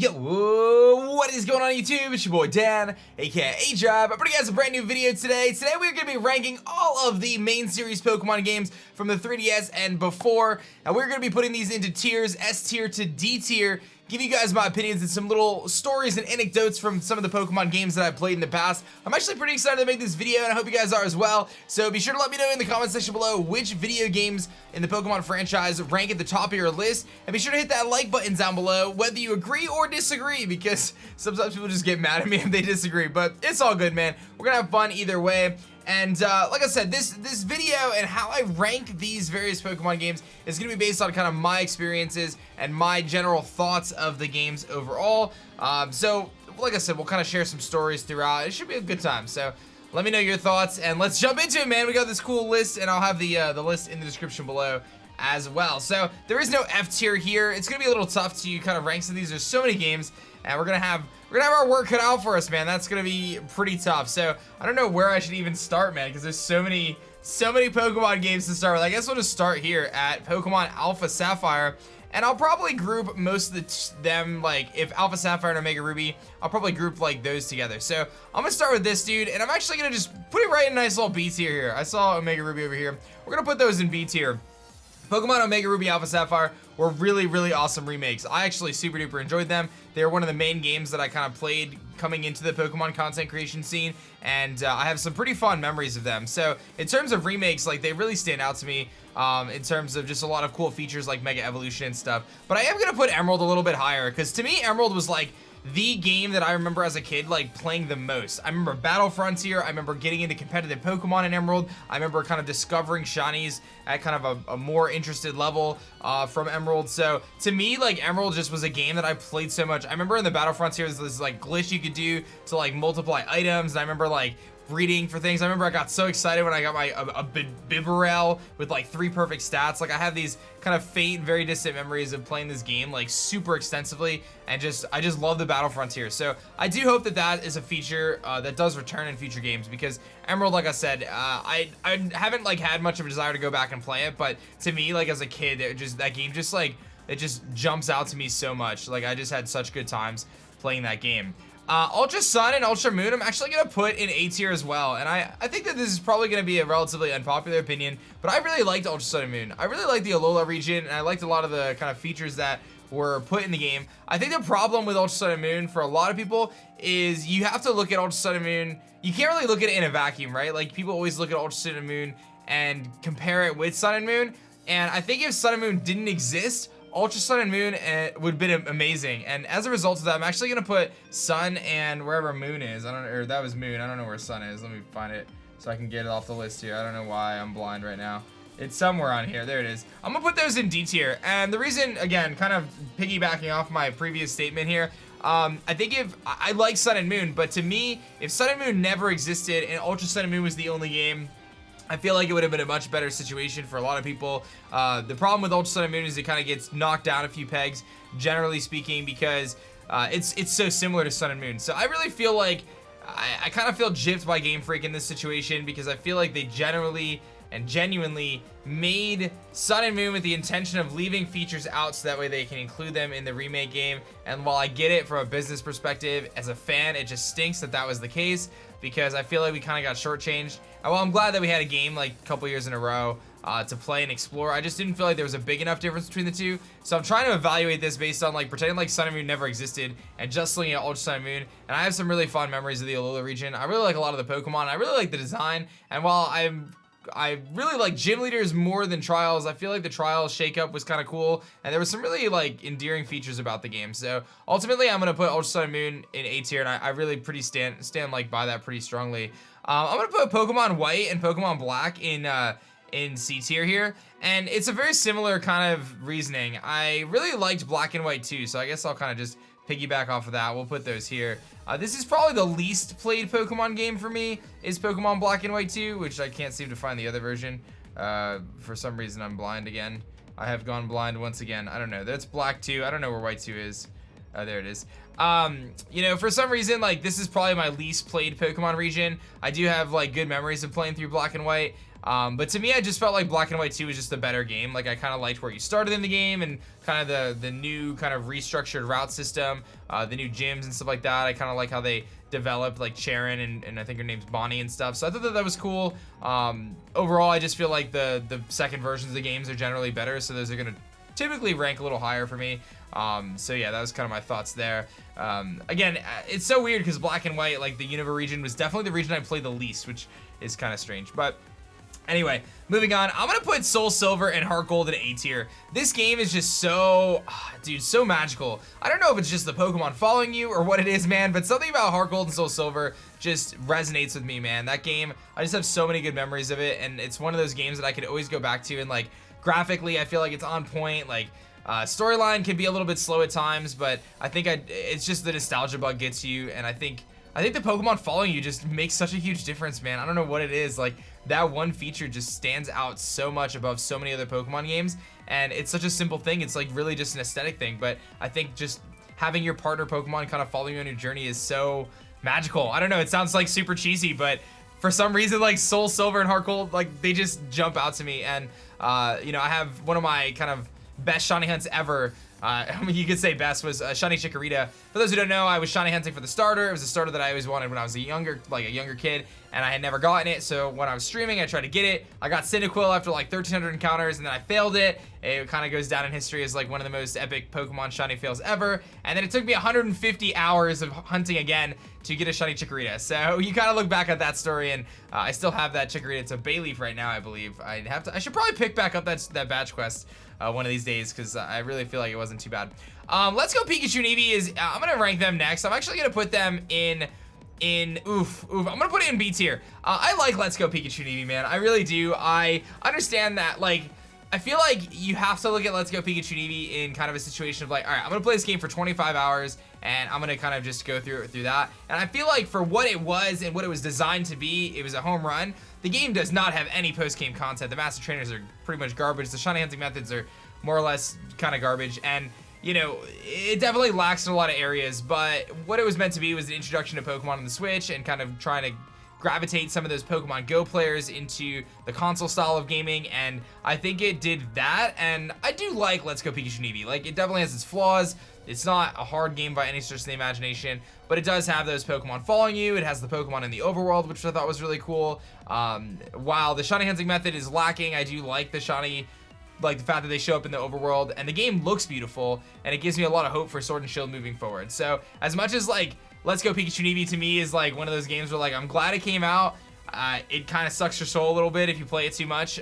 Yo, what is going on YouTube? It's your boy Dan, aka aDrive. I'm bringing you guys a brand new video today. Today we're going to be ranking all of the main series Pokemon games from the 3DS and before. And we're going to be putting these into tiers, S tier to D tier. Give you guys my opinions and some little stories and anecdotes from some of the Pokemon games that I've played in the past. I'm actually pretty excited to make this video and I hope you guys are as well. So be sure to let me know in the comment section below which video games in the Pokemon franchise rank at the top of your list. And be sure to hit that like button down below whether you agree or disagree, because sometimes people just get mad at me if they disagree, but it's all good, man. We're gonna have fun either way. And like I said, this video and how I rank these various Pokemon games is going to be based on kind of my experiences and my general thoughts of the games overall. So like I said, we'll kind of share some stories throughout. It should be a good time. So let me know your thoughts and let's jump into it, man. We got this cool list and I'll have the list in the description below as well. So there is no F tier here. It's gonna be a little tough to kind of rank some of these. There's so many games and we're gonna have our work cut out for us, man. That's gonna be pretty tough. So I don't know where I should even start, man, because there's so many Pokemon games to start with. I guess we'll just start here at Pokemon Alpha Sapphire, and I'll probably group most of them, like if Alpha Sapphire and Omega Ruby, I'll probably group like those together. So I'm gonna start with this dude, and I'm actually gonna just put it right in a nice little B tier here. I saw Omega Ruby over here. We're gonna put those in B tier. Pokemon Omega Ruby Alpha Sapphire were really awesome remakes. I actually super duper enjoyed them. They're one of the main games that I kind of played coming into the Pokemon content creation scene, and I have some pretty fond memories of them. So in terms of remakes, like they really stand out to me in terms of just a lot of cool features like Mega Evolution and stuff. But I am gonna put Emerald a little bit higher, because to me Emerald was like the game that I remember as a kid like playing the most. I remember Battle Frontier. I remember getting into competitive Pokemon in Emerald. I remember kind of discovering shinies at kind of a more interested level from Emerald. So to me, like Emerald just was a game that I played so much. I remember in the Battle Frontier there's this like glitch you could do to like multiply items, and I remember like breeding for things. I remember I got so excited when I got my a Bibarel with like 3 perfect stats. Like I have these kind of faint, very distant memories of playing this game like super extensively, and I just love the Battle Frontier. So I do hope that that is a feature that does return in future games, because Emerald, like I said, I haven't like had much of a desire to go back and play it, but to me, like as a kid, that game just like, it just jumps out to me so much. Like I just had such good times playing that game. Ultra Sun and Ultra Moon, I'm actually going to put in A tier as well. And I think that this is probably going to be a relatively unpopular opinion, but I really liked Ultra Sun and Moon. I really liked the Alola region, and I liked a lot of the kind of features that were put in the game. I think the problem with Ultra Sun and Moon for a lot of people is you have to look at Ultra Sun and Moon. You can't really look at it in a vacuum, right? Like people always look at Ultra Sun and Moon and compare it with Sun and Moon. And I think if Sun and Moon didn't exist, Ultra Sun and Moon would have been amazing. And as a result of that, I'm actually gonna put Sun and wherever Moon is. I don't know, or that was Moon. I don't know where Sun is. Let me find it so I can get it off the list here. I don't know why I'm blind right now. It's somewhere on here. There it is. I'm gonna put those in D tier. And the reason, again, kind of piggybacking off my previous statement here, I think if I like Sun and Moon, but to me, if Sun and Moon never existed and Ultra Sun and Moon was the only game, I feel like it would have been a much better situation for a lot of people. The problem with Ultra Sun and Moon is it kind of gets knocked down a few pegs, generally speaking, because it's so similar to Sun and Moon. So I really feel like I kind of feel gypped by Game Freak in this situation, because I feel like they generally and genuinely made Sun and Moon with the intention of leaving features out so that way they can include them in the remake game. And while I get it from a business perspective, as a fan, it just stinks that that was the case, because I feel like we kind of got shortchanged. And while I'm glad that we had a game like a couple years in a row to play and explore, I just didn't feel like there was a big enough difference between the two. So I'm trying to evaluate this based on like pretending like Sun and Moon never existed and just looking at Ultra Sun and Moon. And I have some really fond memories of the Alola region. I really like a lot of the Pokemon. I really like the design. And while I really like gym leaders more than trials, I feel like the trials shakeup was kind of cool, and there was some really like endearing features about the game. So ultimately I'm gonna put Ultra Sun and Moon in A tier, and I really pretty stand like by that pretty strongly. I'm gonna put Pokemon White and Pokemon Black in C tier here, and it's a very similar kind of reasoning. I really liked Black and White too, so I guess I'll kind of just piggyback off of that. We'll put those here. This is probably the least played Pokemon game for me, is Pokemon Black and White 2, which I can't seem to find the other version. For some reason I'm blind again. I have gone blind once again. I don't know. That's Black 2. I don't know where White 2 is. There it is. You know, for some reason, like, this is probably my least played Pokemon region. I do have like good memories of playing through Black and White. But to me, I just felt like Black and White 2 was just a better game. Like, I kind of liked where you started in the game and kind of the new kind of restructured route system, the new gyms and stuff like that. I kind of like how they developed like Sharon and I think her name's Bonnie and stuff. So I thought that was cool. Overall, I just feel like the second versions of the games are generally better. So those are going to typically rank a little higher for me. So yeah, that was kind of my thoughts there. Again, it's so weird because Black and White, like the Unova region, was definitely the region I played the least, which is kind of strange. But anyway, moving on, I'm gonna put SoulSilver and HeartGold in A tier. This game is just so, dude, so magical. I don't know if it's just the Pokemon following you or what it is, man, but something about HeartGold and SoulSilver just resonates with me, man. That game, I just have so many good memories of it, and it's one of those games that I could always go back to, and like graphically, I feel like it's on point. Like storyline can be a little bit slow at times, but I think it's just the nostalgia bug gets you, and I think the Pokemon following you just makes such a huge difference, man. I don't know what it is. Like, that one feature just stands out so much above so many other Pokemon games, and it's such a simple thing. It's like really just an aesthetic thing, but I think just having your partner Pokemon kind of follow you on your journey is so magical. I don't know, it sounds like super cheesy, but for some reason, like SoulSilver and HeartGold, like they just jump out to me. And you know, I have one of my kind of best shiny hunts ever. I mean, you could say best was shiny Chikorita. For those who don't know, I was shiny hunting for the starter. It was a starter that I always wanted when I was a younger kid, and I had never gotten it. So when I was streaming, I tried to get it. I got Cyndaquil after like 1,300 encounters, and then I failed it. It kind of goes down in history as like one of the most epic Pokemon shiny fails ever. And then it took me 150 hours of hunting again to get a shiny Chikorita. So you kind of look back at that story, and I still have that Chikorita. It's a Bayleaf right now, I believe. I should probably pick back up that badge quest one of these days, because I really feel like it wasn't too bad. Let's Go Pikachu and Eevee is, I'm gonna rank them next. I'm actually gonna put them in I'm gonna put it in B tier. I like Let's Go Pikachu and Eevee, man. I really do. I understand that, like, I feel like you have to look at Let's Go Pikachu and Eevee in kind of a situation of like, all right, I'm gonna play this game for 25 hours and I'm gonna kind of just go through that. And I feel like for what it was and what it was designed to be, it was a home run. The game does not have any post-game content. The Master Trainers are pretty much garbage. The shiny hunting methods are more or less kind of garbage. And, you know, it definitely lacks in a lot of areas, but what it was meant to be was an introduction to Pokemon on the Switch and kind of trying to gravitate some of those Pokemon Go players into the console style of gaming, and I think it did that. And I do like Let's Go Pikachu and Eevee. Like, it definitely has its flaws. It's not a hard game by any stretch of the imagination, but it does have those Pokemon following you. It has the Pokemon in the overworld, which I thought was really cool. While the shiny hunting method is lacking, I do like the shiny, like the fact that they show up in the overworld, and the game looks beautiful, and it gives me a lot of hope for Sword and Shield moving forward. So as much as like Let's Go Pikachu and Eevee to me is like one of those games where like I'm glad it came out, it kind of sucks your soul a little bit if you play it too much.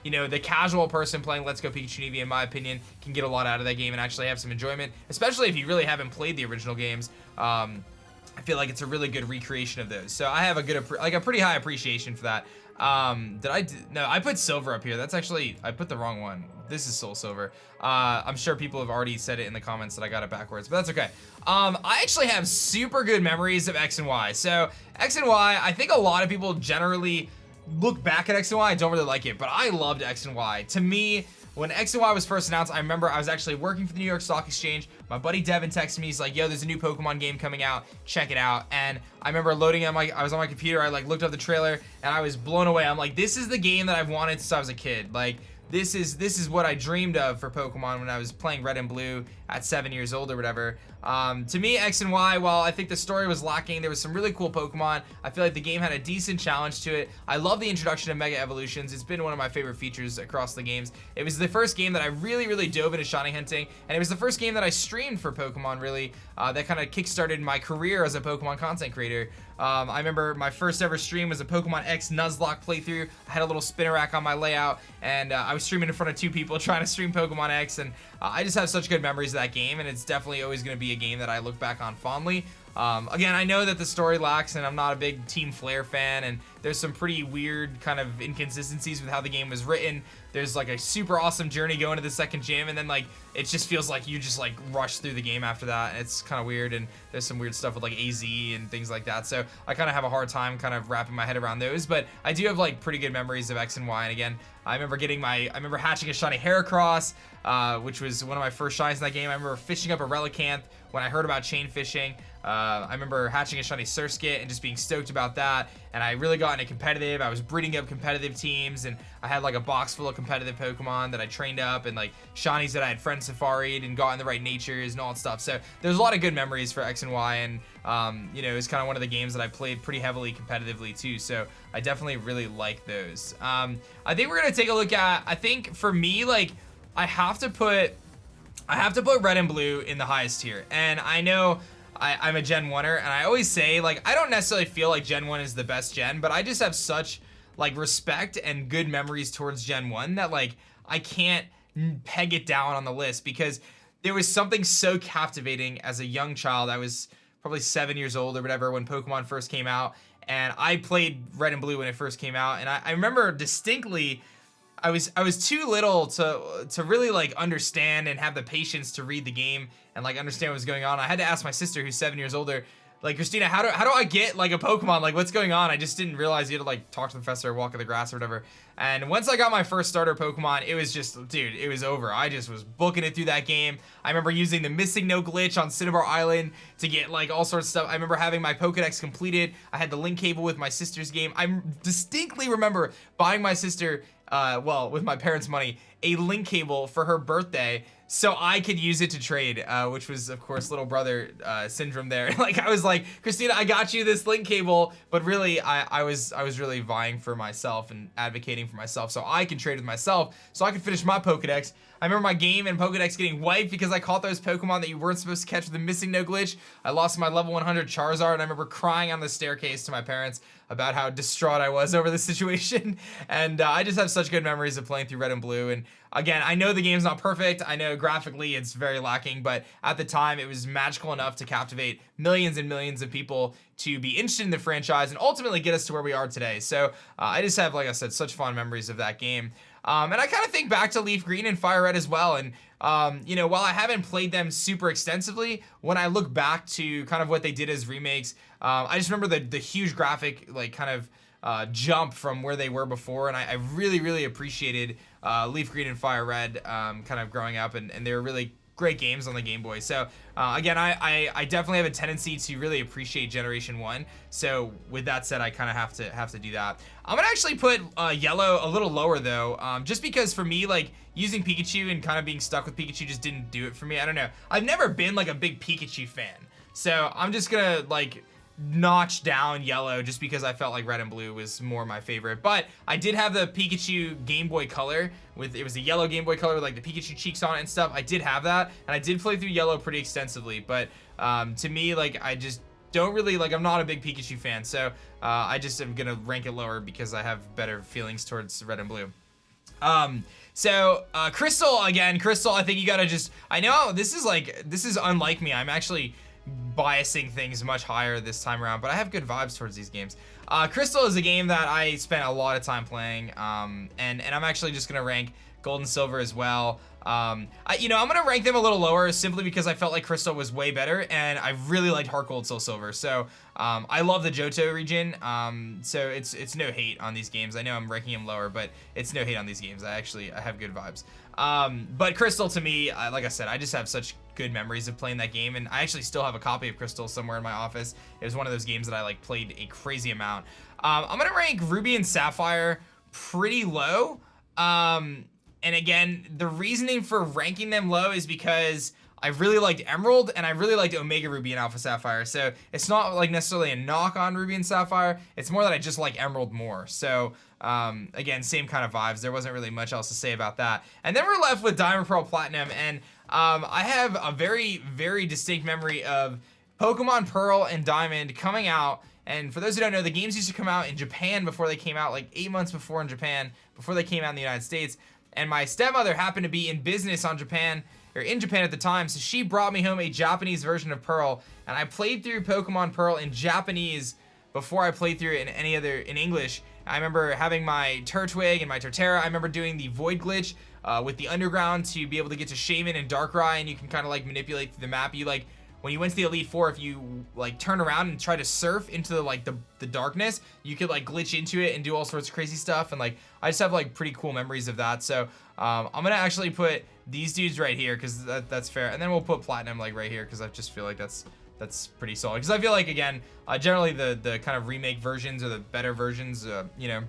You know, the casual person playing Let's Go Pikachu and Eevee, in my opinion, can get a lot out of that game and actually have some enjoyment, especially if you really haven't played the original games. I feel like it's a really good recreation of those. So I have a pretty high appreciation for that. No, I put Silver up here. That's actually, I put the wrong one. This is SoulSilver. I'm sure people have already said it in the comments that I got it backwards, but that's okay. I actually have super good memories of X and Y. So X and Y, I think a lot of people generally look back at X and Y and don't really like it, but I loved X and Y. To me, when X and Y was first announced, I remember I was actually working for the New York Stock Exchange. My buddy Devin texted me. He's like, yo, there's a new Pokemon game coming out. Check it out. And I remember loading it. I was on my computer. I like looked up the trailer and I was blown away. I'm like, this is the game that I've wanted since I was a kid. Like, this is what I dreamed of for Pokemon when I was playing Red and Blue at 7 years old or whatever. To me, X and Y, while I think the story was lacking, there was some really cool Pokemon. I feel like the game had a decent challenge to it. I love the introduction of Mega Evolutions. It's been one of my favorite features across the games. It was the first game that I really dove into shiny hunting, and it was the first game that I streamed for Pokemon, really, that kind of kickstarted my career as a Pokemon content creator. I remember my first ever stream was a Pokemon X Nuzlocke playthrough. I had a little spinner rack on my layout, and I was streaming in front of 2 people trying to stream Pokemon X, and I just have such good memories of that game, and it's definitely always going to be a game that I look back on fondly. Again, I know that the story lacks, and I'm not a big Team Flare fan, and there's some pretty weird kind of inconsistencies with how the game was written. There's like a super awesome journey going to the second gym, and then like it just feels like you just like rush through the game after that, and it's kind of weird, and there's some weird stuff with like AZ and things like that, so I kind of have a hard time kind of wrapping my head around those, but I do have like pretty good memories of X and Y. And again, I remember hatching a shiny Heracross, which was one of my first shinies in that game. I remember fishing up a Relicanth when I heard about chain fishing. I remember hatching a shiny Surskit and just being stoked about that. And I really got into competitive. I was breeding up competitive teams, and I had like a box full of competitive Pokemon that I trained up, and like shinies that I had friend safari'd and got in the right natures and all that stuff. So there's a lot of good memories for X and Y, and you know, it's kind of one of the games that I played pretty heavily competitively too. So I definitely really like those. I think we're gonna take a look at, I think for me, like I have to put Red and Blue in the highest tier. And I know I'm a Gen 1er, and I always say, like, I don't necessarily feel like Gen 1 is the best gen, but I just have such, like, respect and good memories towards Gen 1 that, like, I can't peg it down on the list, because there was something so captivating as a young child. I was probably 7 years old or whatever when Pokemon first came out, and I played Red and Blue when it first came out, and I remember distinctly I was too little to really like understand and have the patience to read the game and like understand what was going on. I had to ask my sister, who's 7 years older, like, Christina, how do I get like a Pokemon? Like, what's going on? I just didn't realize you had to like talk to the professor or walk in the grass or whatever. And once I got my first starter Pokemon, it was just, dude, it was over. I just was booking it through that game. I remember using the Missing No glitch on Cinnabar Island to get like all sorts of stuff. I remember having my Pokedex completed. I had the link cable with my sister's game. I distinctly remember buying my sister, well, with my parents' money, a link cable for her birthday so I could use it to trade, which was, of course, little brother syndrome there. Like, I was like, Christina, I got you this link cable, but really, I was really vying for myself and advocating for myself so I could trade with myself, so I could finish my Pokedex. I remember my game and Pokedex getting wiped because I caught those Pokemon that you weren't supposed to catch with the Missing No glitch. I lost my level 100 Charizard, and I remember crying on the staircase to my parents about how distraught I was over the situation. And I just have such good memories of playing through Red and Blue. And again, I know the game's not perfect. I know graphically it's very lacking, but at the time it was magical enough to captivate millions and millions of people to be interested in the franchise and ultimately get us to where we are today. So I just have, like I said, such fond memories of that game. And I kind of think back to Leaf Green and Fire Red as well. And, you know, while I haven't played them super extensively, when I look back to kind of what they did as remakes, I just remember the huge graphic, like, kind of jump from where they were before. And I really, really appreciated Leaf Green and Fire Red kind of growing up. And they were really great games on the Game Boy. So again, I definitely have a tendency to really appreciate Generation 1. So with that said, I kind of have to do that. I'm gonna actually put Yellow a little lower though, just because for me, like, using Pikachu and kind of being stuck with Pikachu just didn't do it for me. I don't know. I've never been like a big Pikachu fan. So I'm just gonna like notch down Yellow just because I felt like Red and Blue was more my favorite. But I did have the Pikachu Game Boy Color with, it was a yellow Game Boy Color with like the Pikachu cheeks on it and stuff. I did have that, and I did play through Yellow pretty extensively. But to me, like, I just don't really, like, I'm not a big Pikachu fan. So I just am gonna rank it lower because I have better feelings towards Red and Blue. So Crystal, again, Crystal, I think you gotta just, I know this is unlike me. I'm actually biasing things much higher this time around, but I have good vibes towards these games. Crystal is a game that I spent a lot of time playing, and I'm actually just gonna rank Gold and Silver as well. You know, I'm gonna rank them a little lower simply because I felt like Crystal was way better, and I really liked HeartGold, SoulSilver. So I love the Johto region, so it's no hate on these games. I know I'm ranking them lower, but it's no hate on these games. I have good vibes. But Crystal, to me, like I said, I just have such good memories of playing that game, and I actually still have a copy of Crystal somewhere in my office. It was one of those games that I like played a crazy amount. I'm gonna rank Ruby and Sapphire pretty low. And again, the reasoning for ranking them low is because I really liked Emerald, and I really liked Omega Ruby and Alpha Sapphire. So it's not like necessarily a knock on Ruby and Sapphire. It's more that I just like Emerald more. So again, same kind of vibes. There wasn't really much else to say about that. And then we're left with Diamond, Pearl, Platinum. And I have a very, very distinct memory of Pokemon Pearl and Diamond coming out. And for those who don't know, the games used to come out in Japan before they came out, like 8 months before in Japan, before they came out in the United States. And my stepmother happened to be in business in Japan at the time, so she brought me home a Japanese version of Pearl, and I played through Pokemon Pearl in Japanese before I played through it in English. I remember having my Turtwig and my Torterra. I remember doing the Void glitch with the Underground to be able to get to Shaman and Darkrai, and you can kind of like manipulate through the map. You like, when you went to the Elite Four, if you like turn around and try to surf into the darkness, you could like glitch into it and do all sorts of crazy stuff. And like, I just have like pretty cool memories of that. So I'm gonna actually put these dudes right here because that's fair, and then we'll put Platinum like right here because I just feel like that's that's pretty solid. Because I feel like, again, generally the kind of remake versions or the better versions, you know,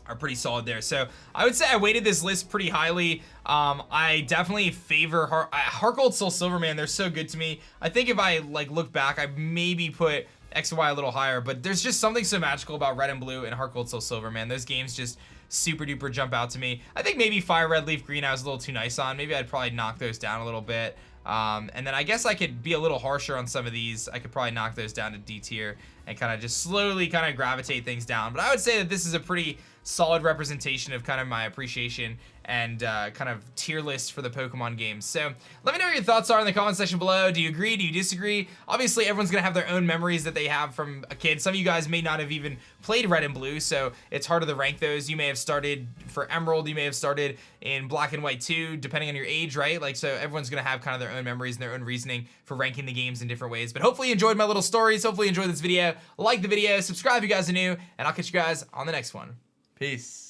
are pretty solid there. So I would say I weighted this list pretty highly. I definitely favor HeartGold, SoulSilver, man. They're so good to me. I think if I like look back, I maybe put X and Y a little higher, but there's just something so magical about Red and Blue and HeartGold, SoulSilver, man. Those games just super duper jump out to me. I think maybe Fire Red, Leaf Green I was a little too nice on. Maybe I'd probably knock those down a little bit. And then I guess I could be a little harsher on some of these. I could probably knock those down to D tier and kind of just slowly kind of gravitate things down. But I would say that this is a pretty solid representation of kind of my appreciation and kind of tier list for the Pokemon games. So let me know what your thoughts are in the comment section below. Do you agree? Do you disagree? Obviously, everyone's gonna have their own memories that they have from a kid. Some of you guys may not have even played Red and Blue, so it's harder to rank those. You may have started for Emerald, you may have started in Black and White too, depending on your age, right? Like, so everyone's gonna have kind of their own memories and their own reasoning for ranking the games in different ways. But hopefully you enjoyed my little stories. Hopefully you enjoyed this video. Like the video, subscribe if you guys are new, and I'll catch you guys on the next one. Peace.